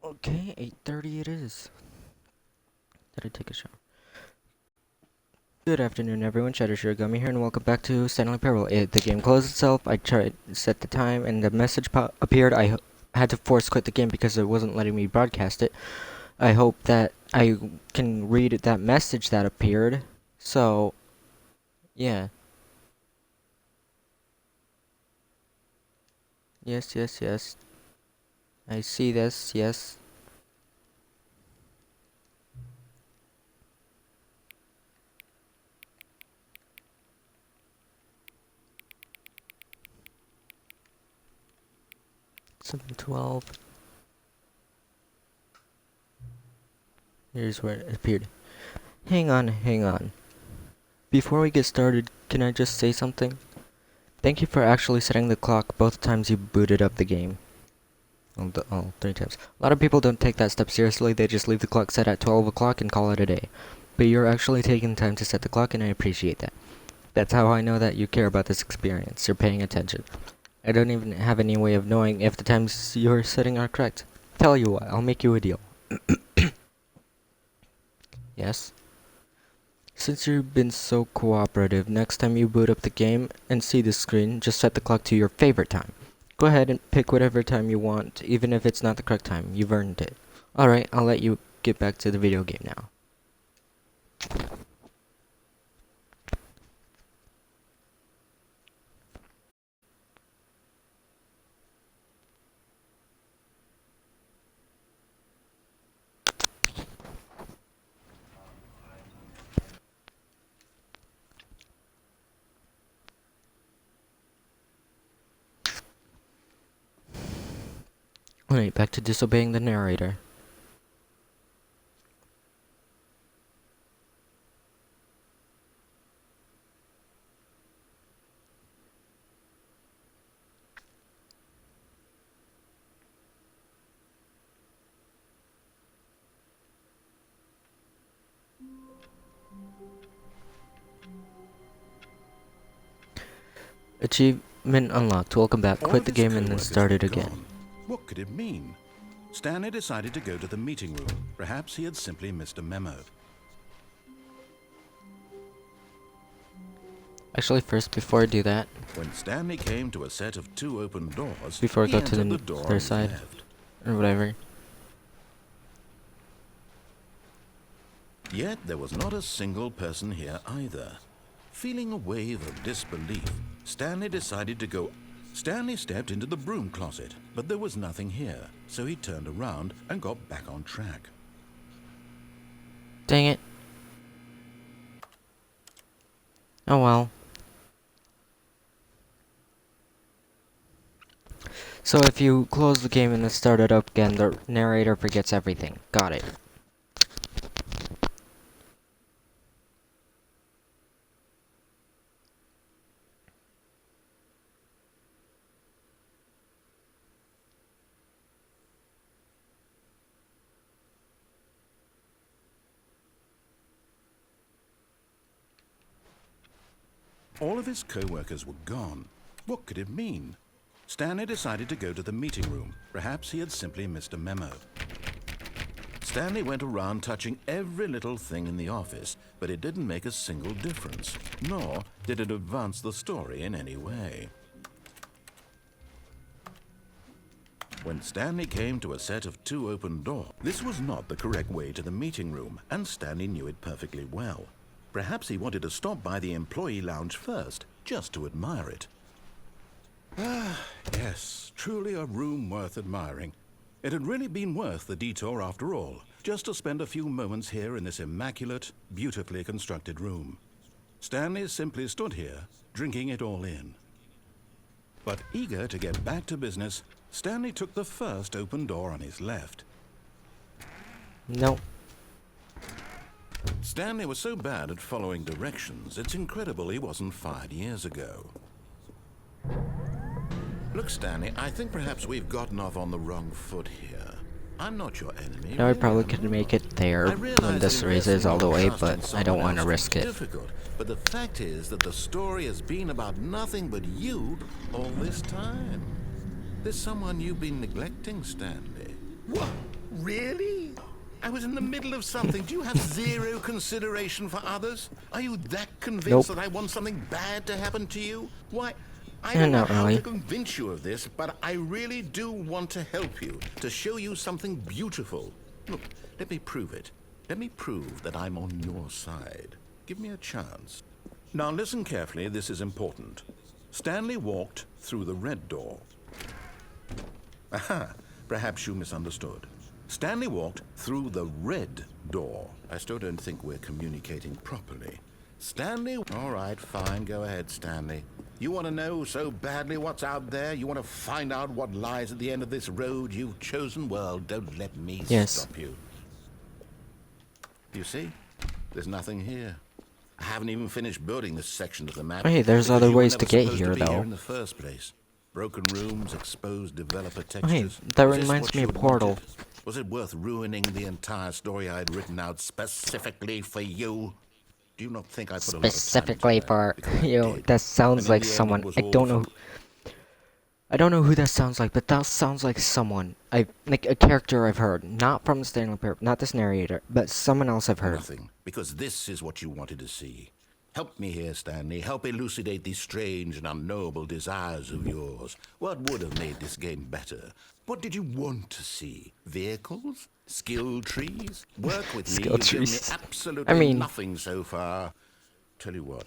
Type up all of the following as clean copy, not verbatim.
Okay, 8:30 it is. Did I take a shower? Good afternoon, everyone. Gummy here, and welcome back to Stanley Parable. The game closed itself. I tried to set the time, and the message appeared. I had to force quit the game because it wasn't letting me broadcast it. I hope that I can read that message that appeared. So, yeah. Yes, yes, yes. I see this, yes. Something 12. Here's where it appeared. Hang on, hang on. Before we get started, can I just say something? Thank you for actually setting the clock both times you booted up the game. Oh, 3 times. A lot of people don't take that step seriously, they just leave the clock set at 12 o'clock and call it a day. But you're actually taking time to set the clock, and I appreciate that. That's how I know that you care about this experience. You're paying attention. I don't even have any way of knowing if the times you're setting are correct. Tell you what, I'll make you a deal. Yes? Since you've been so cooperative, next time you boot up the game and see this screen, just set the clock to your favorite time. Go ahead and pick whatever time you want, even if it's not the correct time. You've earned it. Alright, I'll let you get back to the video game now. Alright, back to disobeying the narrator. Achievement unlocked. Welcome back. Quit the game and then start it again. What could it mean? Stanley decided to go to the meeting room. Perhaps he had simply missed a memo. Actually, first, before I do that, When Stanley came to a set of 2 open doors, before I he go to entered the the door other on side, his left. or whatever. Yet there was not a single person here either. Feeling a wave of disbelief, Stanley decided to go. Stanley stepped into the broom closet, but there was nothing here, so he turned around and got back on track. Dang it. Oh well. So if you close the game and then start it up again, the narrator forgets everything. Got it. All of his co-workers were gone. What could it mean? Stanley decided to go to the meeting room. Perhaps he had simply missed a memo. Stanley went around touching every little thing in the office, but it didn't make a single difference, nor did it advance the story in any way. When Stanley came to a set of 2 open doors, this was not the correct way to the meeting room, and Stanley knew it perfectly well. Perhaps he wanted to stop by the employee lounge first, just to admire it. Ah, yes, truly a room worth admiring. It had really been worth the detour after all, just to spend a few moments here in this immaculate, beautifully constructed room. Stanley simply stood here, drinking it all in. But eager to get back to business, Stanley took the first open door on his left. No. Stanley was so bad at following directions, it's incredible he wasn't fired years ago. Look, Stanley, I think perhaps we've gotten off on the wrong foot here. I'm not your enemy. Now I really, probably I'm could not. make it there I when realize this that raises all the investing way, your trust in but I don't someone want to else risk is it. difficult, but the fact is that the story has been about nothing but you all this time. There's someone you've been neglecting, Stanley. What? Really? I was in the middle of something. Do you have zero consideration for others? Are you that convinced Nope. that I want something bad to happen to you? Why, I don't know Not how really. to convince you of this, but I really do want to help you, to show you something beautiful. Look, let me prove it. Let me prove that I'm on your side. Give me a chance. Now listen carefully, this is important. Stanley walked through the red door. Aha, perhaps you misunderstood. Stanley walked through the red door. I still don't think we're communicating properly. Stanley... All right, fine, go ahead, Stanley. You want to know so badly what's out there? You want to find out what lies at the end of this road you've chosen? Well, don't let me stop you. You see? There's nothing here. I haven't even finished building this section of the map. Hey, there's because other you were ways never to get supposed here, be though. in the first place. Broken rooms, exposed developer Oh, hey, textures. that Was this reminds what me you of Portal. wanted? Was it worth ruining the entire story I'd written out specifically for you? Do you not think I put a lot of time Specifically into that? for Because I you. did. That sounds And in like the end, it someone. was I all don't for know. I don't know who that sounds like, but that sounds like someone. Like a character I've heard, not from Stanley Parable, not this narrator, but someone else I've heard. nothing, because this is what you wanted to see. Help me here, Stanley. Help elucidate these strange and unknowable desires of yours. What would have made this game better? What did you want to see? Vehicles? Skill trees? Work with me. Skill You've given me trees. absolutely I mean- nothing so far. Tell you what.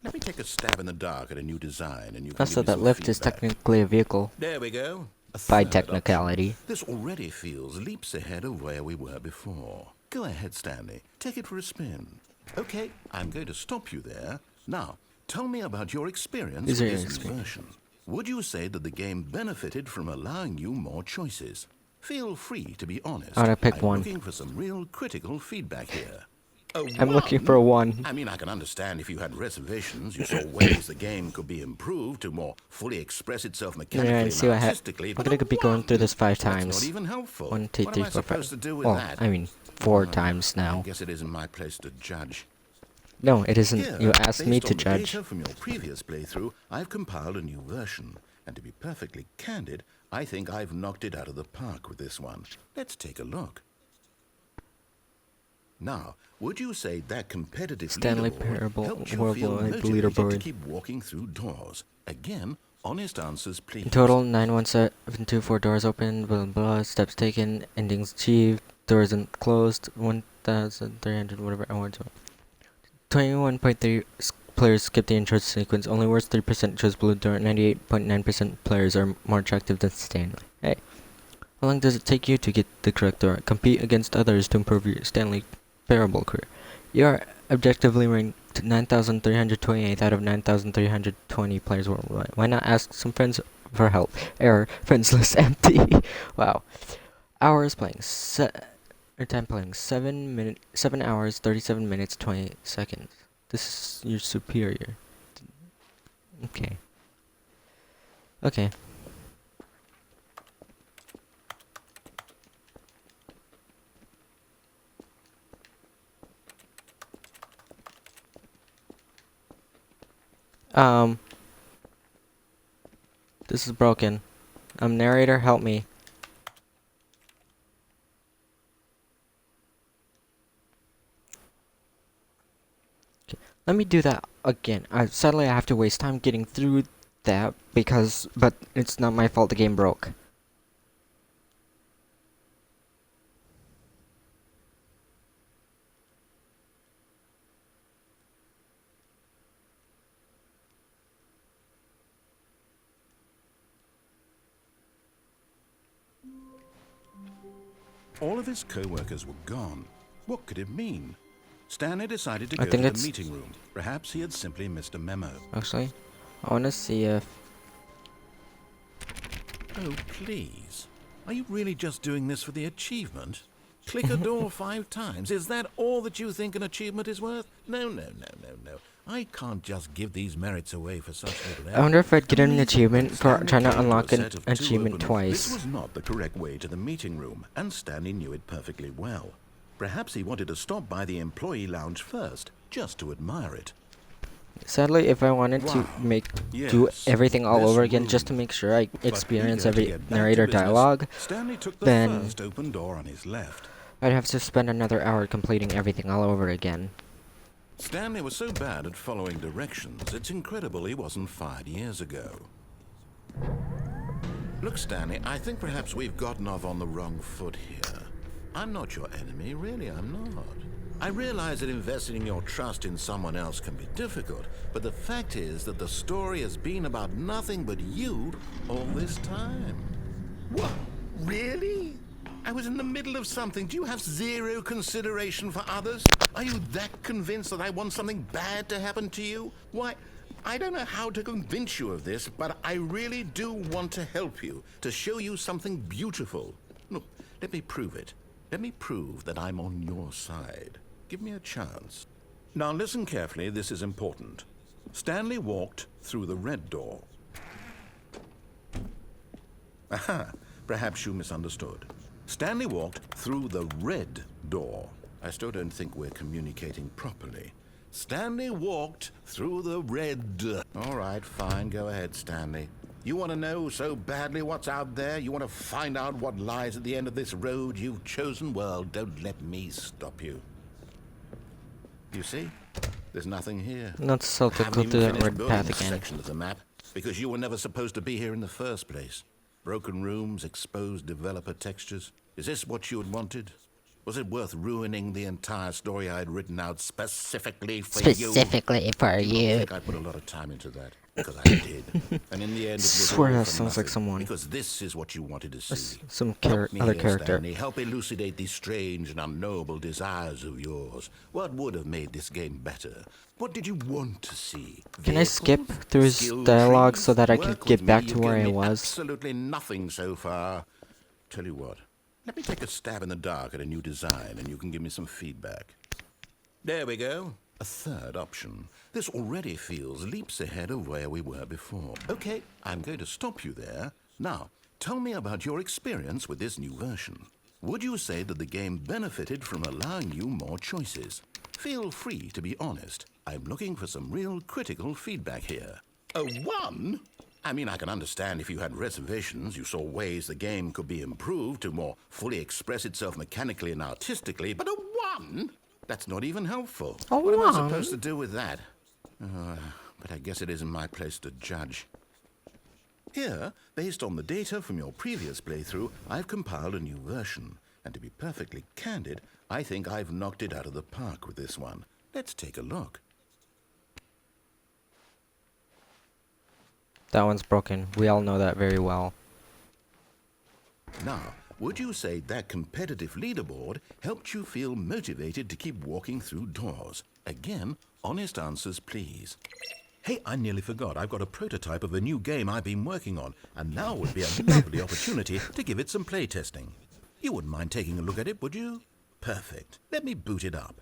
Let me take a stab in the dark at a new design, and you can Also, give me that some lift is feedback. technically a vehicle. There we go. A By third technicality. option. This already feels leaps ahead of where we were before. Go ahead, Stanley. Take it for a spin. Okay, I'm going to stop you there. Now, tell me about your experience with Is there this an new experience? version. Would you say that the game benefited from allowing you more choices? Feel free to be honest. I'd pick I'm one. looking for some real critical feedback here. I'm looking for a 1. I mean, I can understand if you had reservations. You saw ways the game could be improved to more fully express itself mechanically Yeah, and see what artistically. we're but gonna be going through this 5 That's times. not even helpful. 1, 2, What 3, am I 4, 5. supposed to do with Well, that? I mean, 4 Well, times I now. guess it isn't my place to judge. No, it isn't. Here, You asked me based to on the judge. data from your previous playthrough, I've compiled a new version. And to be perfectly candid, I think I've knocked it out of the park with this one. Let's take a look. Now, would you say that competitive Stanley leaderboard Parable helped you feel worldwide motivated to leaderboard. keep walking through doors? Again, honest answers, please. In total, 91724 doors open, blah blah blah, steps taken, endings achieved, doors closed, 1,300, whatever I want to. 21.3 players skip the intro sequence, only worse 3% chose blue door, 98.9% players are more attractive than Stanley. Hey, how long does it take you to get the correct door? Compete against others to improve your Stanley Parable career. You are objectively ranked 9,328 out of 9,320 players worldwide. Why not ask some friends for help? Error. Friends list empty. Wow. Hours playing. Time playing 7 hours 37 minutes 20 seconds. This is your superior. Okay. Okay. This is broken. Narrator, help me. Okay, let me do that again. Sadly, I have to waste time getting through that but it's not my fault the game broke. All of his co-workers were gone. What could it mean? Stanley decided to I go think to the it's- meeting room. Perhaps he had simply missed a memo. Actually, I want to see if... Oh, please. Are you really just doing this for the achievement? Click a door 5 times. Is that all that you think an achievement is worth? No. I can't just give these merits away for such little effort. I wonder if I'd get an Amazing. achievement for Stanley trying to came unlock a an set of 2 achievement open- twice. This was not the correct way to the meeting room, and Stanley knew it perfectly well. Perhaps he wanted to stop by the employee lounge first, just to admire it. Sadly, if I wanted to Wow. do Yes, everything all this over again just to room. make sure I But experience eager to every get back to narrator business, dialogue, Stanley took the then first open door on his left. I'd have to spend another hour completing everything all over again. Stanley was so bad at following directions, it's incredible he wasn't fired years ago. Look, Stanley, I think perhaps we've gotten off on the wrong foot here. I'm not your enemy, really, I'm not. I realize that investing your trust in someone else can be difficult, but the fact is that the story has been about nothing but you all this time. What? Really? I was in the middle of something. Do you have zero consideration for others? Are you that convinced that I want something bad to happen to you? Why, I don't know how to convince you of this, but I really do want to help you, to show you something beautiful. Look, let me prove it. Let me prove that I'm on your side. Give me a chance. Now listen carefully, this is important. Stanley walked through the red door. Aha, perhaps you misunderstood. Stanley walked through the red door. I still don't think we're communicating properly. Stanley walked through the red... All right, fine, go ahead, Stanley. You want to know so badly what's out there? You want to find out what lies at the end of this road you've chosen? Well, don't let me stop you. You see? There's nothing here. Not so to Haven't go even to that finished red building path this again. section of the map because you were never supposed to be here in the first place. Broken rooms, exposed developer textures. Is this what you had wanted? Was it worth ruining the entire story I had written out specifically for you? Specifically for I you. think I put a lot of time into that, because I did. And in the end, it was Swear all that for sounds like nothing, someone. because this is what you wanted to see. Some Help me other here, character. Stanley. Help elucidate these strange and unknowable desires of yours. What would have made this game better? What did you want to see? Can I skip Vehicles? through his Skill dialogue trees? so that I can Work with get me. back to You've where given I me was? absolutely nothing so far. Tell you what, let me take a stab in the dark at a new design and you can give me some feedback. There we go. A third option. This already feels leaps ahead of where we were before. Okay, I'm going to stop you there. Now, tell me about your experience with this new version. Would you say that the game benefited from allowing you more choices? Feel free to be honest. I'm looking for some real critical feedback here. A 1? I mean, I can understand if you had reservations, you saw ways the game could be improved to more fully express itself mechanically and artistically, but a 1? That's not even helpful. A What am I 1? supposed to do with that? But I guess it isn't my place to judge. Here, based on the data from your previous playthrough, I've compiled a new version. And to be perfectly candid, I think I've knocked it out of the park with this one. Let's take a look. That one's broken. We all know that very well. Now, would you say that competitive leaderboard helped you feel motivated to keep walking through doors? Again, honest answers, please. Hey, I nearly forgot. I've got a prototype of a new game I've been working on, and now would be a lovely opportunity to give it some playtesting. You wouldn't mind taking a look at it, would you? Perfect. Let me boot it up.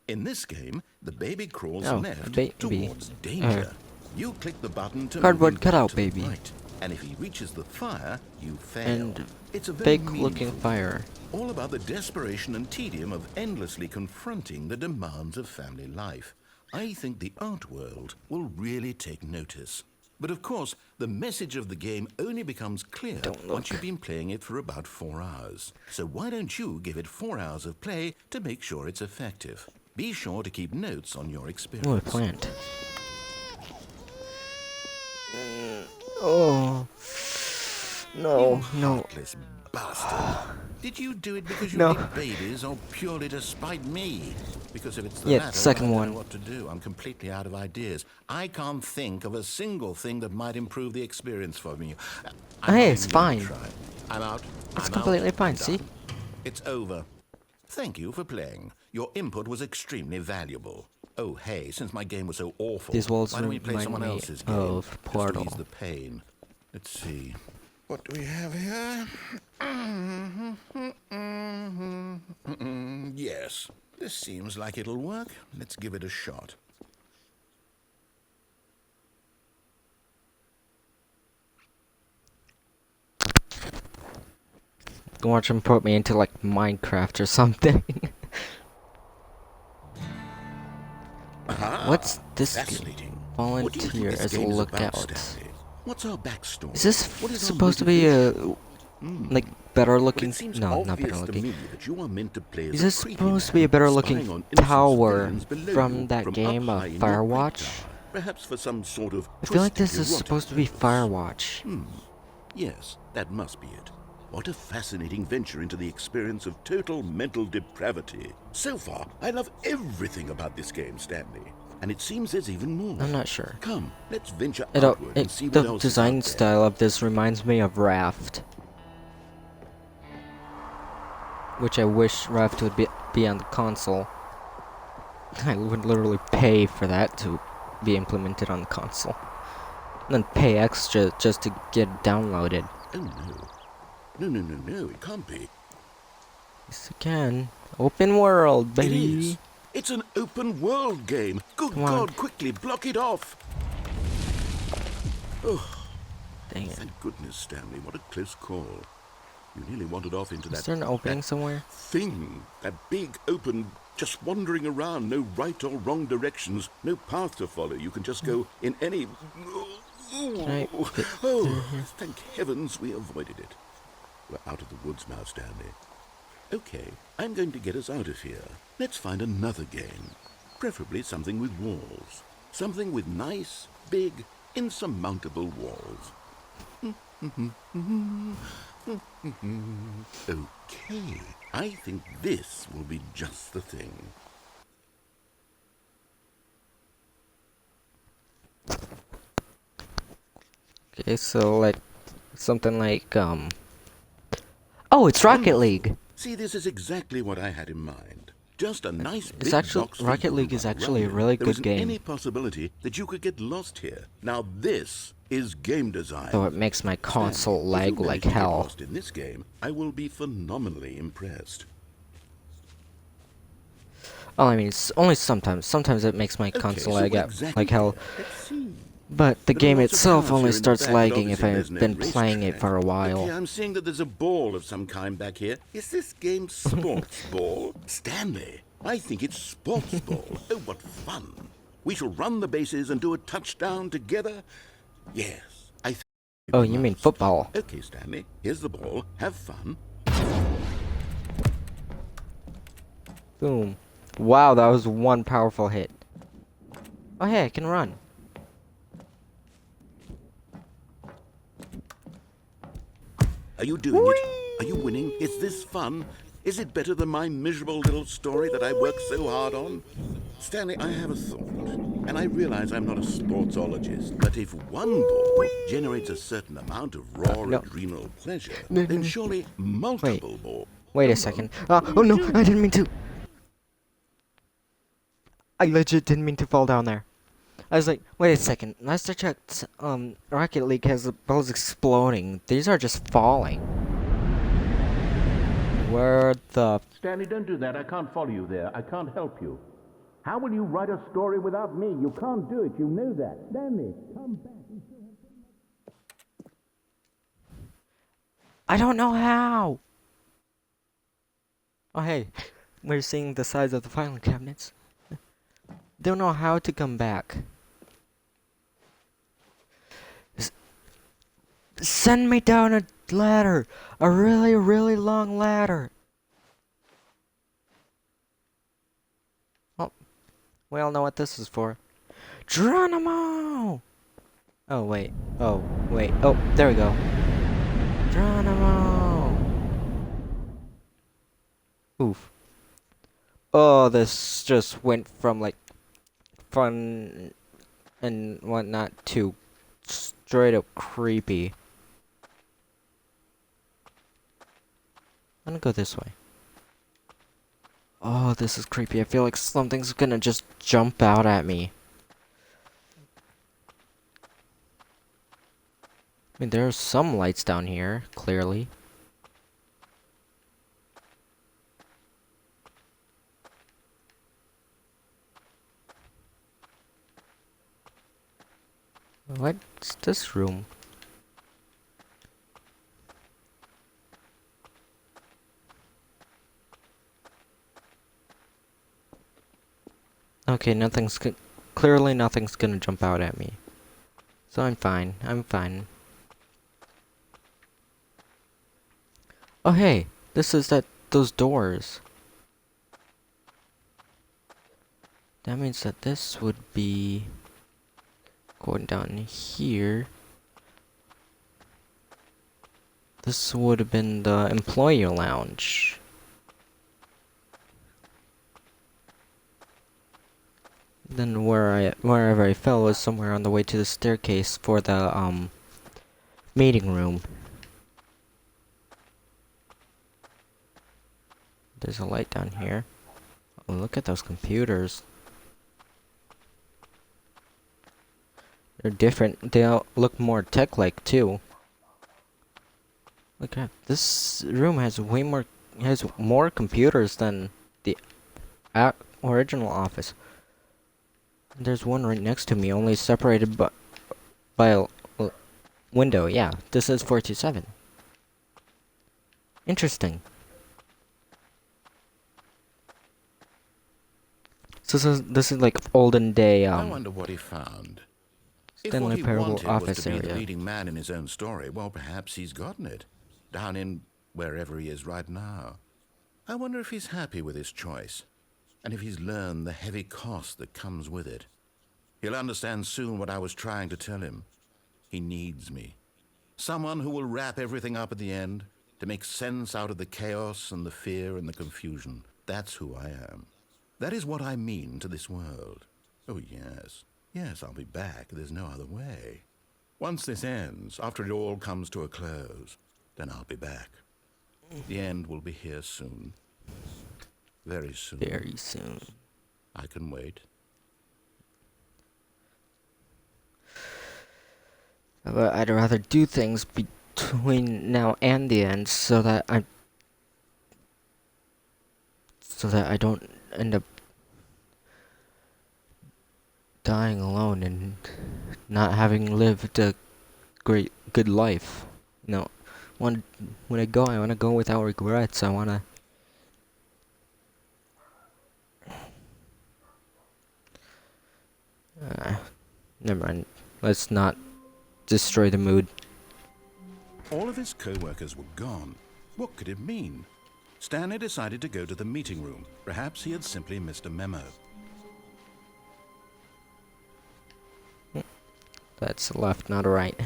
In this game, the baby crawls Oh, left baby. towards danger. You click the button to Cardboard move him back cutout, to the baby. right, and if he reaches the fire, you fail. And it's a very fake looking meaningful fire. game, all about the desperation and tedium of endlessly confronting the demands of family life. I think the art world will really take notice. But of course, the message of the game only becomes clear Don't once look. you've been playing it for about 4 hours. So why don't you give it 4 hours of play to make sure it's effective? Be sure to keep notes on your experience. Oh, a plant. Oh. No, You no. heartless bastard. Did you do it because you No. hate babies or purely to spite me? Because if it's the Yeah, latter, second I don't one. know what to do. I'm completely out of ideas. I can't think of a single thing that might improve the experience for me. I'm Hey, not it's even going to fine. try. I'm out. It's I'm completely out. fine, I'm see? done. It's over. Thank you for playing. Your input was extremely valuable. Oh, hey, since my game was so awful, These walls why don't we play remind someone me else's game? of Just to Portal. ease the pain. Let's see. What do we have here? Yes, this seems like it'll work. Let's give it a shot. Watch him put me into like Minecraft or something. What's this game? Fascinating. What do you think Volunteer this as a game is about, lookout. Stanley? What's our backstory? Is this What is our supposed to be a motivation? like better Well, looking? it seems No, not better obvious to looking. me that you are meant to play as Is a this creepy supposed to be a man better spying looking on innocent tower civilians below from you, that from game up of high in your great Firewatch? tower, perhaps for some sort of I feel like twisted this is erotic supposed to be purpose. Firewatch. Yes, that must be it. What a fascinating venture into the experience of total mental depravity. So far, I love everything about this game, Stanley. And it seems there's even more. I'm not sure. Come, let's venture outward and see what The else design is out there. style of this reminds me of Raft, which I wish Raft would be on the console. I would literally pay for that to be implemented on the console, and then pay extra just to get it downloaded. Oh no. No, it can't be. Yes, again, open world, It baby. is. It's an open world game. Good Come on. God, quickly, block it off. Oh, Dang it. thank goodness, Stanley. What a close call. You nearly wandered off into Is that, there an opening somewhere? thing. That big, open, just wandering around. No right or wrong directions. No path to follow. You can just go in any... I fit Oh, thank heavens we avoided it. We're out of the woods now, Stanley. Okay, I'm going to get us out of here. Let's find another game. Preferably something with walls. Something with nice, big, insurmountable walls. Okay, I think this will be just the thing. Okay, so like something like oh, it's Rocket Wonderful. League. See, this is exactly what I had in mind. Just a nice It's big actually box for Rocket you to League is run actually a around in. really There good isn't game. any possibility that you could get lost here. Now this is game design. Though it makes my console Stanley, if lag you like manage to get hell. lost in this game, I will be phenomenally impressed. Oh, I mean, it's only sometimes. Sometimes it makes my console so lag what out exactly like hell. here? Let's see. But the There are game lots of itself cars only here in the starts back, but lagging if obviously I've there's no been playing it racetrack. for a while. Okay, I'm seeing that there's a ball of some kind back here. Is this game sports ball? Stanley, I think it's sports ball. Oh, what fun. We shall run the bases and do a touchdown together. Yes, I think Oh, we you mean must. football? Okay, Stanley, here's the ball. Have fun. Boom. Wow, that was one powerful hit. Oh, hey, I can run. Are you doing it? Are you winning? Is this fun? Is it better than my miserable little story that I worked so hard on? Stanley, I have a thought, and I realize I'm not a sportsologist, but if one ball generates a certain amount of raw no. adrenal pleasure, No, then no. surely multiple balls... Wait a second. Oh no, I didn't mean to. I legit didn't mean to fall down there. I was like, wait a second. Last I checked, Rocket League has the balls exploding. These are just falling. Where the... Stanley, don't do that. I can't follow you there. I can't help you. How will you write a story without me? You can't do it. You know that. Stanley, come back. I don't know how! Oh hey, we're seeing the size of the filing cabinets. Don't know how to come back. Send me down a ladder! A really, really long ladder! Oh, we all know what this is for. Geronimo! Oh wait, oh there we go. Geronimo! Oof. Oh, this just went from like fun and whatnot to straight up creepy. I'm gonna go this way. Oh, this is creepy. I feel like something's gonna just jump out at me. I mean, there are some lights down here, clearly. What's this room? Okay, clearly nothing's gonna jump out at me. So I'm fine. I'm fine. Oh hey, this is those doors. That means that this would be going down here. This would have been the employee lounge. Then wherever I fell was somewhere on the way to the staircase for the meeting room. There's a light down here. Oh, look at those computers. They're different. They all look more tech-like too. Look at this room has more computers than the original office. There's one right next to me, only separated by a window. Yeah, this is 427. Interesting. So this is like olden day I wonder what he found. If what Stanley he Parable wanted was office to be the area. leading man in his own story, well, perhaps he's gotten it. Down in wherever he is right now. I wonder if he's happy with his choice, and if he's learned the heavy cost that comes with it. He'll understand soon what I was trying to tell him. He needs me. Someone who will wrap everything up at the end, to make sense out of the chaos and the fear and the confusion. That's who I am. That is what I mean to this world. Oh, yes. Yes, I'll be back. There's no other way. Once this ends, after it all comes to a close, then I'll be back. The end will be here soon. Very soon. Very soon. I can wait. But I'd rather do things between now and the end so that I don't end up dying alone and not having lived a good life. No, when I want to go without regrets. I want to. Never mind. Let's not destroy the mood. All of his co-workers were gone. What could it mean? Stanley decided to go to the meeting room. Perhaps he had simply missed a memo. That's left, not right.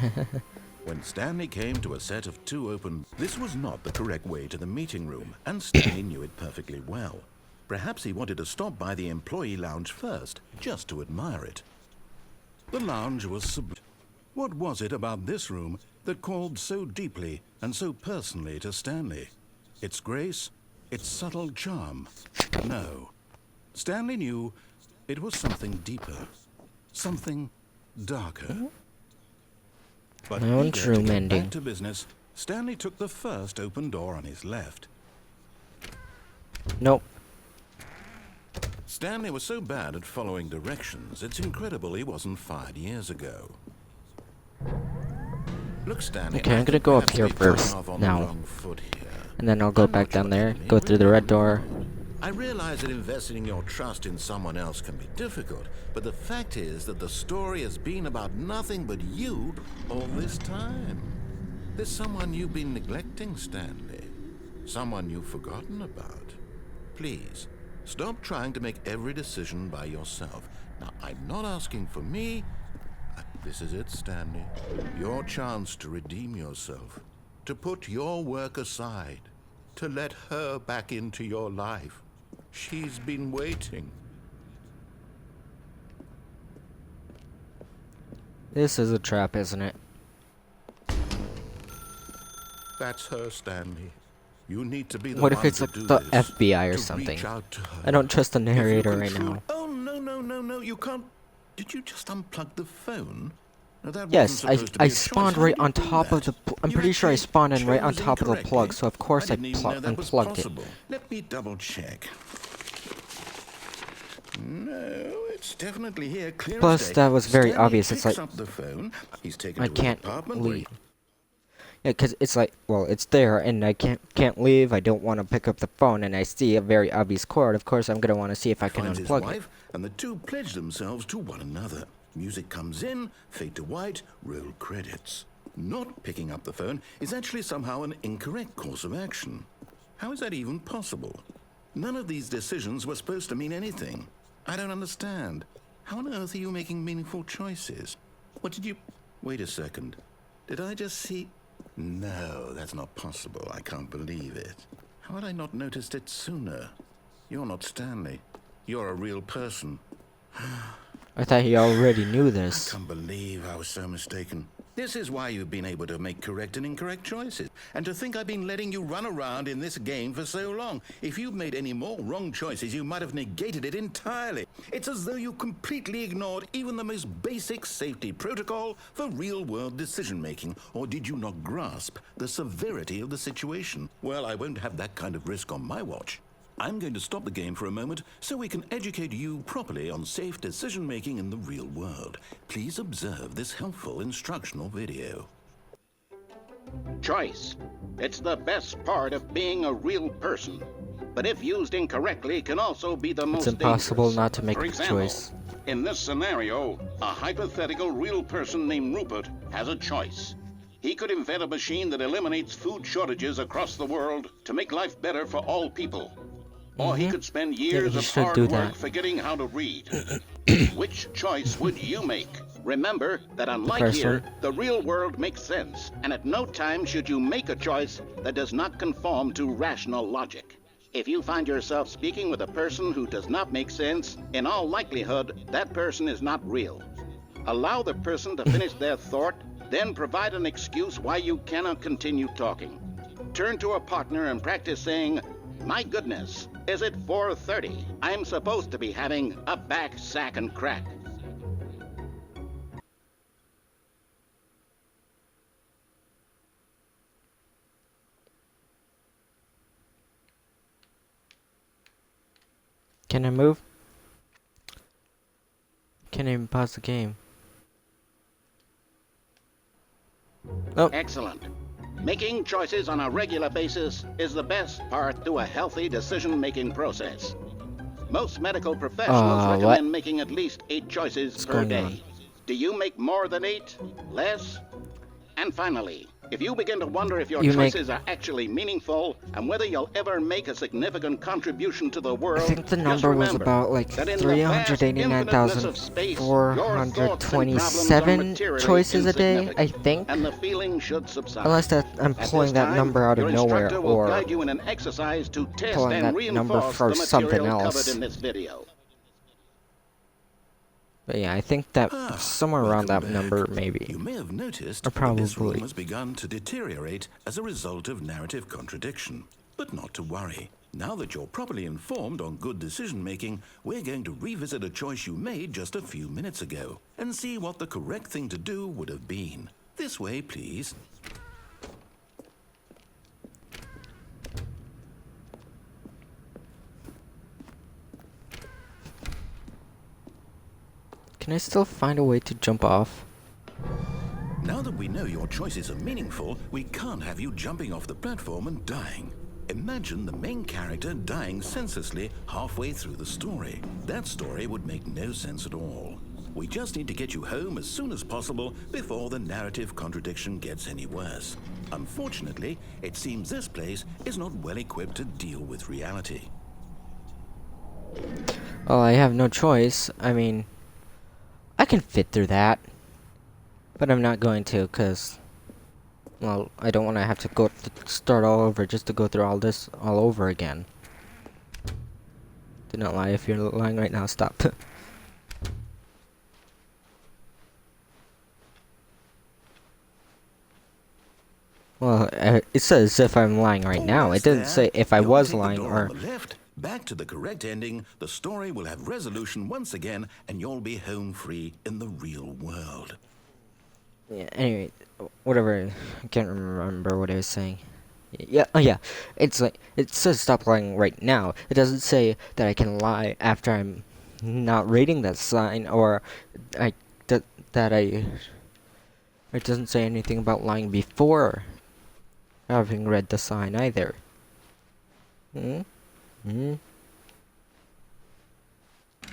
When Stanley came to a set of two open... This was not the correct way to the meeting room, and Stanley knew it perfectly well. Perhaps he wanted to stop by the employee lounge first, just to admire it. The lounge was sublime. What was it about this room that called so deeply and so personally to Stanley? Its grace? Its subtle charm? No. Stanley knew it was something deeper. Something darker. But Lounge eager to room get ending. back to business, Stanley took the first open door on his left. Nope. Stanley was so bad at following directions, it's incredible he wasn't fired years ago. Look, Stanley, Okay, I'm I gonna think go up perhaps here we've gotten first, off on now. the wrong foot here. And then I'll go I'm back not down sure there, Stanley, go through the really red am door. not. I realize that investing your trust in someone else can be difficult, but the fact is that the story has been about nothing but you all this time. There's someone you've been neglecting, Stanley. Someone you've forgotten about. Please, stop trying to make every decision by yourself. Now, I'm not asking for me. This is it, Stanley. Your chance to redeem yourself. To put your work aside. To let her back into your life. She's been waiting. This is a trap, isn't it? That's her, Stanley. You need to be the What one if it's to like do the this, FBI or to something? reach out to her. I don't trust the If you narrator can right now. Oh, no, you can't. Did you just unplug the phone? No, that Yes, wasn't supposed to be I a choice. spawned How right did you on do top of that? the... I'm You pretty sure I actually spawned in right on chose top of the incorrectly? plug, so of course I didn't even know that was unplugged it. possible. Let me double check. No, it's definitely here, clear Plus, as day. that was very Stanley obvious. It's picks like, up the phone. He's taken I to his can't apartment where leave. Yeah, 'cause it's like, well, it's there, and I can't leave. I don't want to pick up the phone, and I see a very obvious cord. Of course, I'm gonna want to see if I can Finds his unplug it. wife, and the two pledge themselves to one another. Music comes in, fade to white, roll credits. Not picking up the phone is actually somehow an incorrect course of action. How is that even possible? None of these decisions were supposed to mean anything. I don't understand. How on earth are you making meaningful choices? What did you... Wait a second. Did I just see... No, that's not possible. I can't believe it. How had I not noticed it sooner? You're not Stanley. You're a real person. I thought he already knew I this. can't believe I was so mistaken. This is why you've been able to make correct and incorrect choices. And to think I've been letting you run around in this game for so long. If you'd made any more wrong choices, you might have negated it entirely. It's as though you completely ignored even the most basic safety protocol for real-world decision-making. Or did you not grasp the severity of the situation? Well, I won't have that kind of risk on my watch. I'm going to stop the game for a moment so we can educate you properly on safe decision-making in the real world. Please observe this helpful instructional video. Choice. It's the best part of being a real person. But if used incorrectly, can also be the most It's impossible dangerous. not to make For a example, choice. in this scenario, a hypothetical real person named Rupert has a choice. He could invent a machine that eliminates food shortages across the world to make life better for all people. Or he could spend years he of should hard do work that. forgetting how to read. Which choice would you make? Remember that unlike first here, one. the real world makes sense, and at no time should you make a choice that does not conform to rational logic. If you find yourself speaking with a person who does not make sense, in all likelihood, that person is not real. Allow the person to finish their thought, then provide an excuse why you cannot continue talking. Turn to a partner and practice saying, "My goodness, is it 4:30? I'm supposed to be having a back, sack, and crack." Can I move? Can't even pause the game. Oh, Excellent. Making choices on a regular basis is the best part to a healthy decision-making process. Most medical professionals what? recommend making at least 8 choices What's per going day. on? Do you make more than 8? Less? And finally, if you begin to wonder if your You make- choices are actually meaningful and whether you'll ever make a significant contribution to the world, I think the just number was remember about like that in the vast infiniteness of space, your thoughts and problems are 389,427 materially choices a day, I insignificant, think. and the feeling should subside. Unless that I'm At pulling this that time, number out of your nowhere, instructor will or guide you in an exercise to test pulling and that number reinforce for the something material else. covered in this video. But yeah, I think that somewhere around that Welcome number, back. maybe. You may have noticed Or that this room probably. has begun to deteriorate as a result of narrative contradiction. But not to worry. Now that you're properly informed on good decision-making, we're going to revisit a choice you made just a few minutes ago and see what the correct thing to do would have been. This way, please. Can I still find a way to jump off? Now that we know your choices are meaningful, we can't have you jumping off the platform and dying. Imagine the main character dying senselessly halfway through the story. That story would make no sense at all. We just need to get you home as soon as possible before the narrative contradiction gets any worse. Unfortunately, it seems this place is not well equipped to deal with reality. Well, I have no choice. I mean, I can fit through that. But I'm not going to, because, well, I don't want to have to go start all over just to go through all this all over again. Do not lie. If you're lying right now, stop. Well, it says if I'm lying right now. It Almost doesn't there. say if I You only was take the lying door or... on the left, back to the correct ending, the story will have resolution once again, and you'll be home free in the real world. Yeah, anyway, whatever. I can't remember what I was saying. Yeah, oh yeah. It's like, it says stop lying right now. It doesn't say that I can lie after I'm not reading that sign, or that I... It doesn't say anything about lying before having read the sign either. Hmm? Hmm?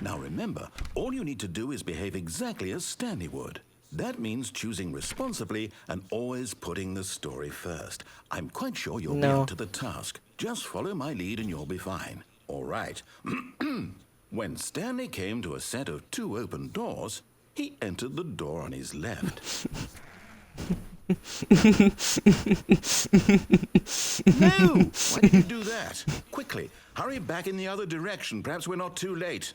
Now remember, all you need to do is behave exactly as Stanley would. That means choosing responsibly and always putting the story first. I'm quite sure you'll be No. up to the task. Just follow my lead and you'll be fine. All right. When Stanley came to a set of 2 open doors, he entered the door on his left. No! Why did you do that? Quickly, hurry back in the other direction. Perhaps we're not too late.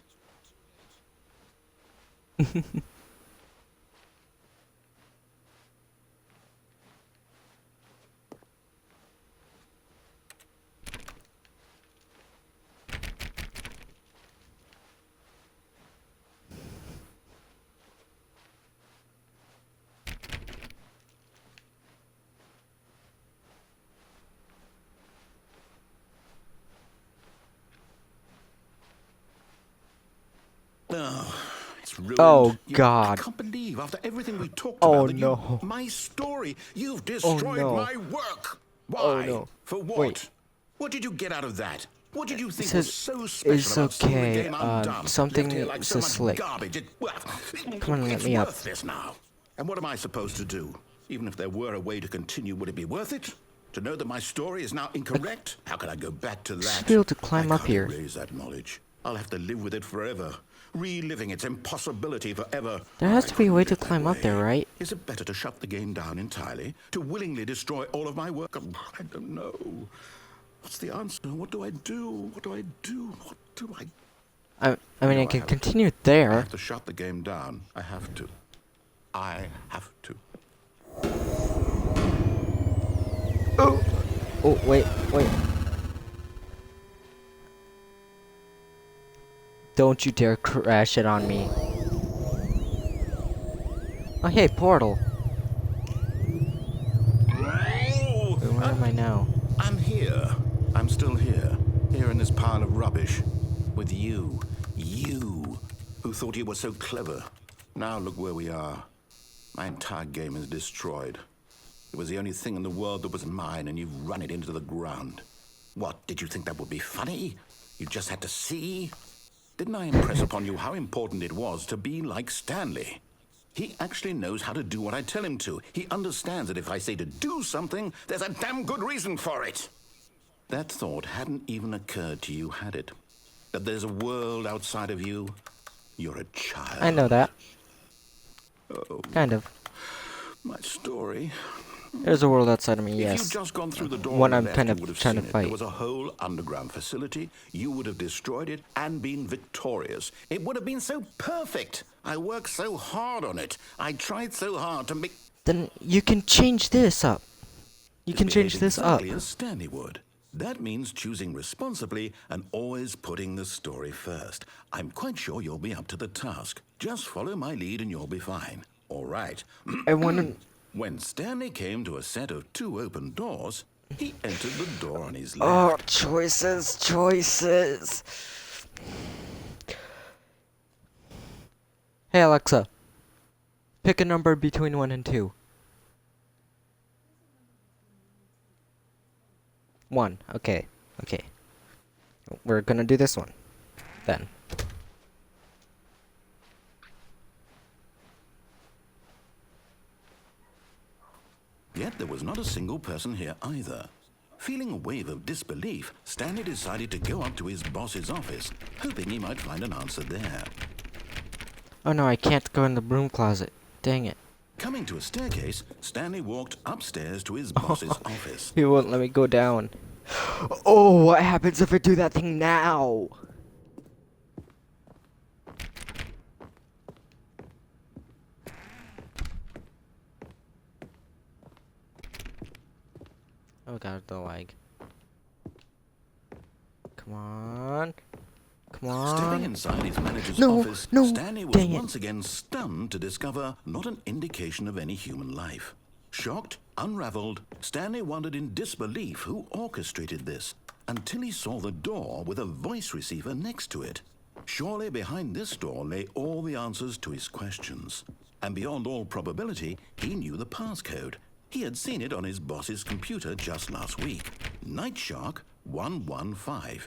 Oh, it's ruined. Oh, God. I can't believe after everything we talked Oh, about that no. my story, you've destroyed no. my work. Why? Oh, no. For what? Wait. What did you get out of that? What did you think says, was so special "It's about seeing the okay, game undone? something Left here like so is much slick. garbage. Come on, let it's me up. worthless now. And what am I supposed to do? Even if there were a way to continue, would it be worth it? To know that my story is now incorrect? How can I go back to that? Should be able to climb I up can't here. erase that knowledge. I'll have to live with it forever, reliving its impossibility forever. There has I to be a couldn't way live to that climb up there, way. right? Is it better to shut the game down entirely? To willingly destroy all of my work? I don't know. What's the answer? What do I do? What do I do? What do I... I mean, No, I can have continue I there. have to shut the game down. I have to. I have to. Oh, wait. Don't you dare crash it on me. Oh, hey, portal. Oh, Wait, where am I now? I'm here. I'm still here. Here in this pile of rubbish. With you. You. Who thought you were so clever. Now look where we are. My entire game is destroyed. It was the only thing in the world that was mine, and you've run it into the ground. What, did you think that would be funny? You just had to see? Didn't I impress upon you how important it was to be like Stanley? He actually knows how to do what I tell him to. He understands that if I say to do something, there's a damn good reason for it. That thought hadn't even occurred to you, had it? That there's a world outside of you? You're a child. I know that. Oh, Kind of. my story. There's a world outside of me, If yes. you'd just gone through the door One on I'm the left, kind you of would have trying to seen it. fight. There was a whole underground facility. You would have destroyed it and been victorious. It would have been so perfect. I worked so hard on it. I tried so hard to make... Then you can change this up. You can change this up. exactly as Stanley would. That means choosing responsibly and always putting the story first. I'm quite sure you'll be up to the task. Just follow my lead and you'll be fine. All right. I wonder... When Stanley came to a set of 2 open doors, he entered the door on his Oh, left. choices. Hey, Alexa. Pick a number between 1 and 2. 1. Okay. We're gonna do this one. Then. Yet there was not a single person here either. Feeling a wave of disbelief, Stanley decided to go up to his boss's office, hoping he might find an answer there. Oh no, I can't go in the broom closet. Dang it. Coming to a staircase, Stanley walked upstairs to his boss's office. He won't let me go down. Oh, what happens if I do that thing now? Oh god, the lag. Come on. Stepping inside his manager's No, office, no, Stanley was dang it. once again stunned to discover not an indication of any human life. Shocked, unraveled, Stanley wondered in disbelief who orchestrated this, until he saw the door with a voice receiver next to it. Surely behind this door lay all the answers to his questions. And beyond all probability, he knew the passcode. He had seen it on his boss's computer just last week. Night Shark 115.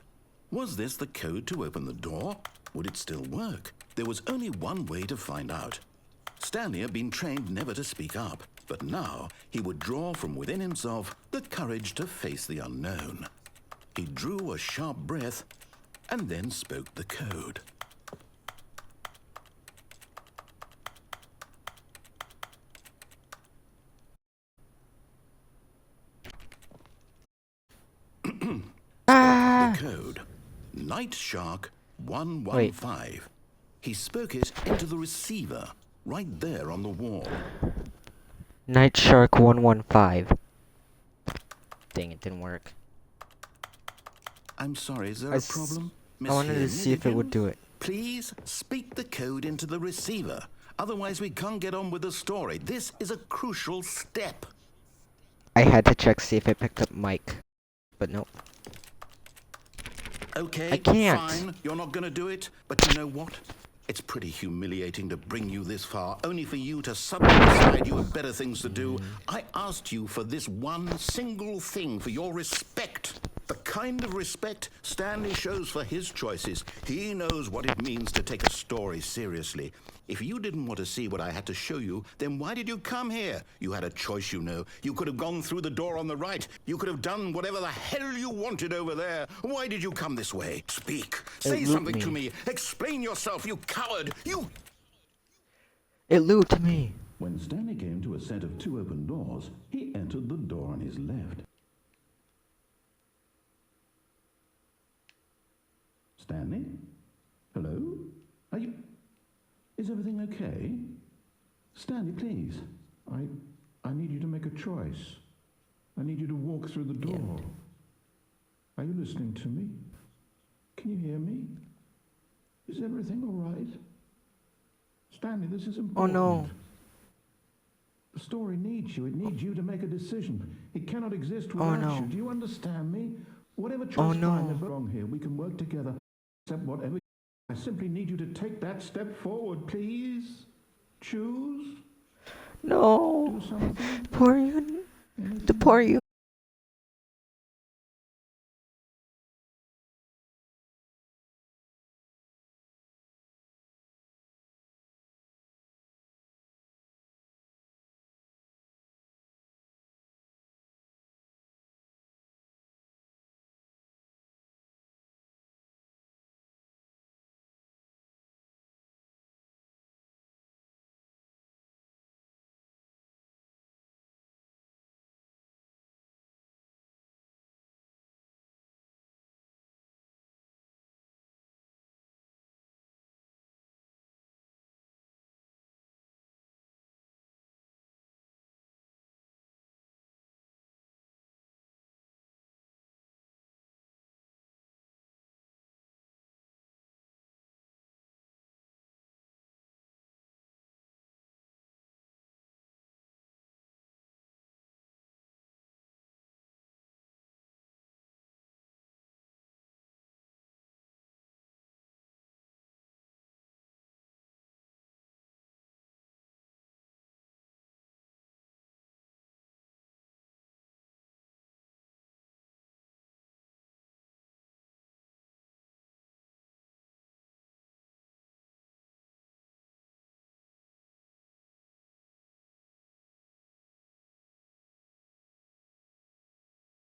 Was this the code to open the door? Would it still work? There was only one way to find out. Stanley had been trained never to speak up, but now he would draw from within himself the courage to face the unknown. He drew a sharp breath and then spoke the code. The code. Night Shark 115. He spoke it into the receiver, right there on the wall. Night Shark 115. Dang, it didn't work. I'm sorry, is there a problem? I wanted to see if it would do it. Please speak the code into the receiver. Otherwise we can't get on with the story. This is a crucial step. I had to check see if it picked up mic, but nope. Okay, I can't. fine. You're not gonna do it, but you know what? It's pretty humiliating to bring you this far, only for you to suddenly decide you have better things to do. I asked you for this one single thing, for your respect. The kind of respect Stanley shows for his choices. He knows what it means to take a story seriously. If you didn't want to see what I had to show you, then why did you come here? You had a choice, you know. You could have gone through the door on the right. You could have done whatever the hell you wanted over there. Why did you come this way? Speak. Say something to me. Explain yourself, you coward. You... It looped me. When Stanley came to a set of 2 open doors, he entered the door on his left. Stanley? Hello? Are you... Is everything okay? Stanley, please. I need you to make a choice. I need you to walk through the door. Are you listening to me? Can you hear me? Is everything all right? Stanley, this is important. Oh no. The story needs you. It needs you to make a decision. It cannot exist without no. you. Do you understand me? Whatever choice Oh, no. find is wrong here, we can work together. Accept whatever. I simply need you to take that step forward, please. Choose. No. Do something. Poor you. The Anything. poor you.